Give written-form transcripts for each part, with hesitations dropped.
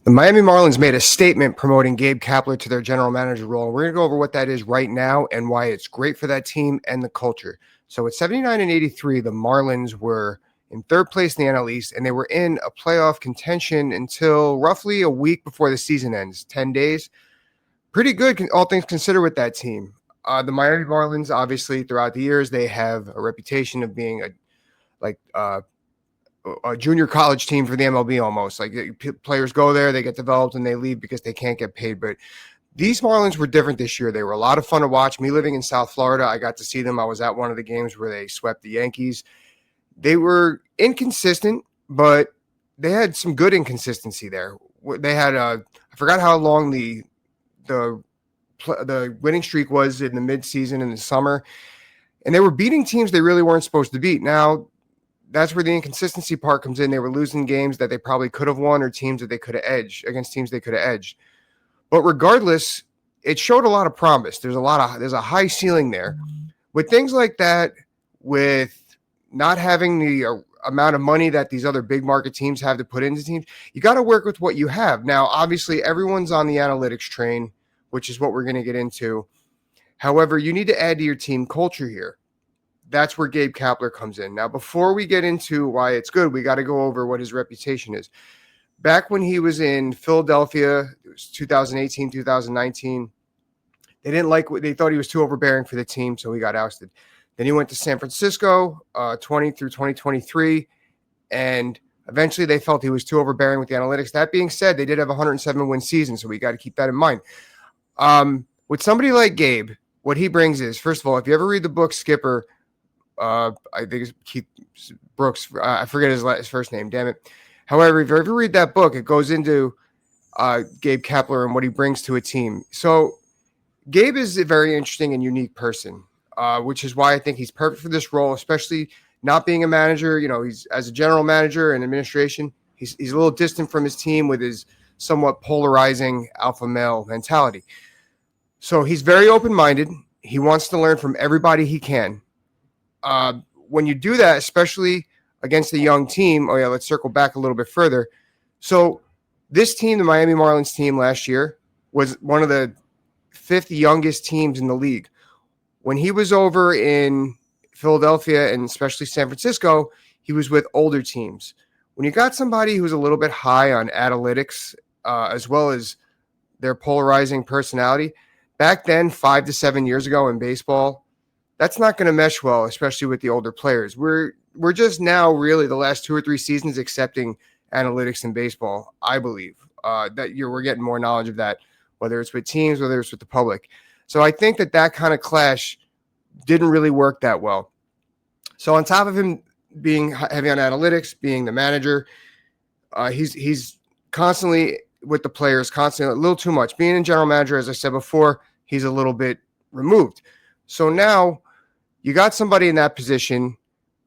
The Miami Marlins made a statement promoting Gabe Kapler to their general manager role. We're going to go over what that is right now and why it's great for that team and the culture. So at 79 and 83, the Marlins were in third place in the NL East, and they were in a playoff contention until roughly a week before the season ends, 10 days. Pretty good, all things considered, with that team. The Miami Marlins, obviously, throughout the years, they have a reputation of being a junior college team for the MLB almost. Like players go there, they get developed, and they leave because they can't get paid. But these Marlins were different this year. They were a lot of fun to watch. Me living in South Florida, I got to see them. I was at one of the games where they swept the Yankees. They were inconsistent, but they had some good inconsistency there. They had I forgot how long the winning streak was in the midseason in the summer, and they were beating teams they really weren't supposed to beat. Now, that's where the inconsistency part comes in. They were losing games that they probably could have won, or teams that they could have edged against teams they could have edged. But regardless, it showed a lot of promise. There's a high ceiling there with things like that. With not having the amount of money that these other big market teams have to put into teams, you got to work with what you have. Now, obviously, everyone's on the analytics train, which is what we're going to get into. However, you need to add to your team culture here. That's where Gabe Kapler comes in. Now, before we get into why it's good, we got to go over what his reputation is. Back when he was in Philadelphia, it was 2018, 2019, they thought he was too overbearing for the team, so he got ousted. Then he went to San Francisco, 20 through 2023, and eventually they felt he was too overbearing with the analytics. That being said, they did have a 107-win season, so we got to keep that in mind. With somebody like Gabe, what he brings is, first of all, if you ever read the book Skipper, I think it's Keith Brooks. I forget his first name. Damn it. However, if you ever read that book, it goes into Gabe Kapler and what he brings to a team. So Gabe is a very interesting and unique person, which is why I think he's perfect for this role, especially not being a manager. You know, he's as a general manager and administration, he's a little distant from his team with his somewhat polarizing alpha male mentality. So he's very open-minded. He wants to learn from everybody he can. When you do that, especially against a young team, let's circle back a little bit further. So this team, the Miami Marlins team last year, was one of the 5th youngest teams in the league. When he was over in Philadelphia and especially San Francisco, he was with older teams. When you got somebody who's a little bit high on analytics, as well as their polarizing personality, back then, 5 to 7 years ago in baseball, that's not going to mesh well, especially with the older players. We're just now really the last 2 or 3 seasons accepting analytics in baseball, I believe. We're getting more knowledge of that, whether it's with teams, whether it's with the public. So I think that kind of clash didn't really work that well. So on top of him being heavy on analytics, being the manager, he's constantly with the players, constantly a little too much. Being a general manager, as I said before, he's a little bit removed. So now you got somebody in that position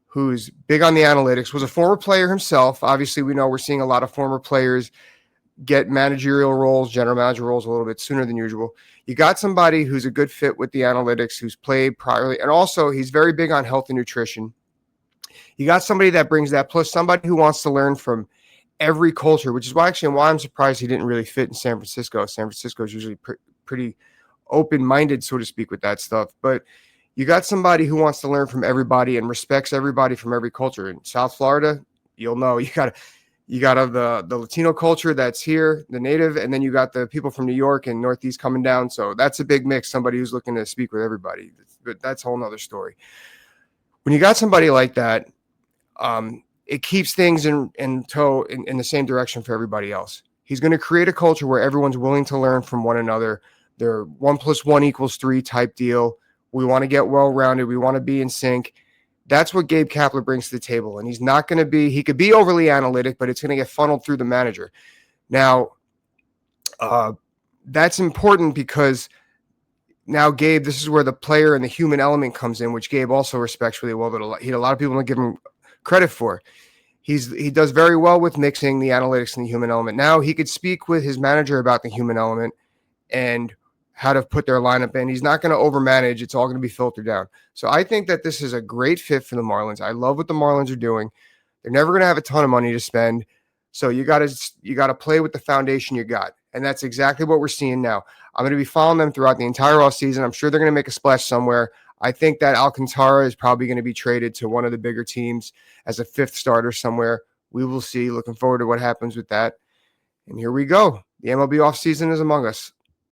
who's big on the analytics, was a former player himself. Obviously, we know we're seeing a lot of former players get managerial roles, general manager roles a little bit sooner than usual. You got somebody who's a good fit with the analytics, who's played priorly, and also he's very big on health and nutrition. You got somebody that brings that, plus somebody who wants to learn from every culture, which is why I'm surprised he didn't really fit in San Francisco. San Francisco is usually pretty open-minded, so to speak, with that stuff. But you got somebody who wants to learn from everybody and respects everybody from every culture. In South Florida, you'll know you got the Latino culture that's here, the native, and then you got the people from New York and Northeast coming down. So that's a big mix, somebody who's looking to speak with everybody. But that's a whole nother story. When you got somebody like that, it keeps things in the same direction for everybody else. He's going to create a culture where everyone's willing to learn from one another. They're 1 + 1 = 3 type deal. We want to get well-rounded. We want to be in sync. That's what Gabe Kapler brings to the table. And he's not going to be, he could be overly analytic, but it's going to get funneled through the manager. Now, that's important because now Gabe, this is where the player and the human element comes in, which Gabe also respects really well, but a lot of people don't give him credit for. He does very well with mixing the analytics and the human element. Now he could speak with his manager about the human element and how to put their lineup in. He's not going to overmanage. It's all going to be filtered down. So I think that this is a great fit for the Marlins. I love what the Marlins are doing. They're never going to have a ton of money to spend. So you got to play with the foundation you got. And that's exactly what we're seeing now. I'm going to be following them throughout the entire offseason. I'm sure they're going to make a splash somewhere. I think that Alcantara is probably going to be traded to one of the bigger teams as a fifth starter somewhere. We will see. Looking forward to what happens with that. And here we go. The MLB offseason is among us.